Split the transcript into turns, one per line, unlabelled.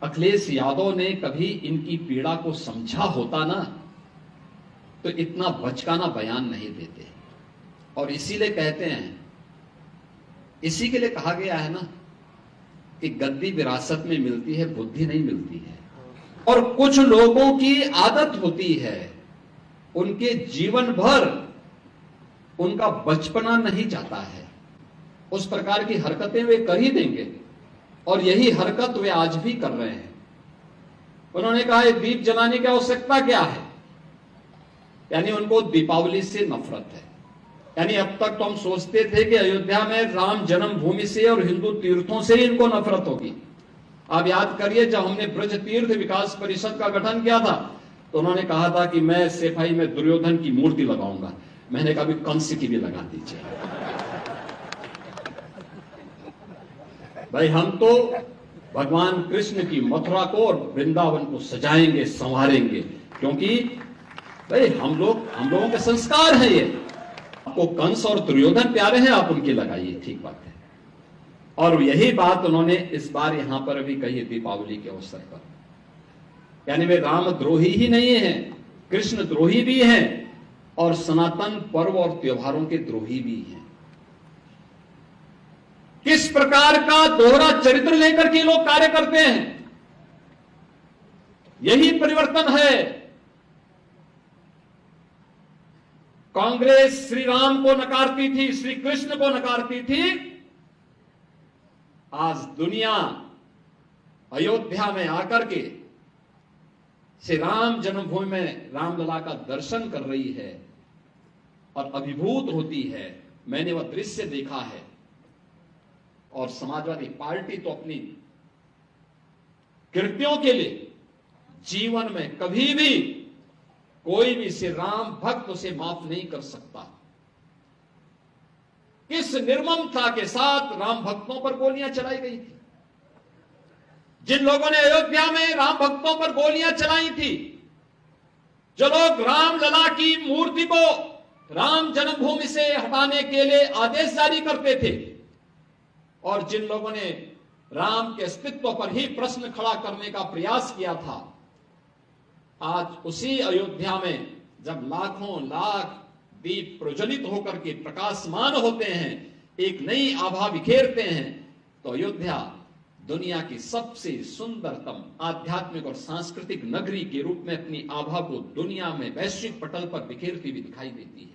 अखिलेश यादव ने कभी इनकी पीड़ा को समझा होता ना, तो इतना बचकाना बयान नहीं देते। और इसीलिए कहते हैं, इसी के लिए कहा गया है ना कि गद्दी विरासत में मिलती है, बुद्धि नहीं मिलती है। और कुछ लोगों की आदत होती है, उनके जीवन भर उनका बचपना नहीं जाता है, उस प्रकार की हरकतें वे कर ही देंगे। और यही हरकत वे आज भी कर रहे हैं। उन्होंने कहा दीप जलाने की आवश्यकता क्या है, यानी उनको दीपावली से नफरत है। यानी अब तक तो हम सोचते थे कि अयोध्या में राम जन्मभूमि से और हिंदू तीर्थों से ही इनको नफरत होगी। आप याद करिए, जब हमने ब्रज तीर्थ विकास परिषद का गठन किया था तो उन्होंने कहा था कि मैं सेफाई में दुर्योधन की मूर्ति लगाऊंगा। मैंने कहा कंस की भी लगा दीजिए। भाई हम तो भगवान कृष्ण की मथुरा को और वृंदावन को सजाएंगे, संवारेंगे, क्योंकि भाई हम लोगों के संस्कार है ये। आपको कंस और दुर्योधन प्यारे हैं, आप उनकी लगाइए, ठीक बात है। और यही बात उन्होंने इस बार यहां पर भी कही दीपावली के अवसर पर। यानी वे रामद्रोही ही नहीं है, कृष्ण द्रोही भी हैं और सनातन पर्व और त्योहारों के द्रोही भी हैं। किस प्रकार का दोहरा चरित्र लेकर के लोग कार्य करते हैं, यही परिवर्तन है। कांग्रेस श्री राम को नकारती थी, श्री कृष्ण को नकारती थी। आज दुनिया अयोध्या में आकर के श्री राम जन्मभूमि में रामलला का दर्शन कर रही है और अभिभूत होती है। मैंने वह दृश्य देखा है। और समाजवादी पार्टी तो अपनी कृत्यों के लिए जीवन में कभी भी कोई भी श्री राम भक्त उसे माफ नहीं कर सकता। किस निर्ममता के साथ राम भक्तों पर गोलियां चलाई गई थी। जिन लोगों ने अयोध्या में राम भक्तों पर गोलियां चलाई थी, जो लोग रामलला की मूर्ति को राम जन्मभूमि से हटाने के लिए आदेश जारी करते थे, और जिन लोगों ने राम के अस्तित्व पर ही प्रश्न खड़ा करने का प्रयास किया था, आज उसी अयोध्या में जब लाखों लाख दीप प्रज्वलित होकर के प्रकाशमान होते हैं, एक नई आभा बिखेरते हैं, तो अयोध्या दुनिया की सबसे सुंदरतम आध्यात्मिक और सांस्कृतिक नगरी के रूप में अपनी आभा को दुनिया में वैश्विक पटल पर बिखेरती हुई दिखाई देती है।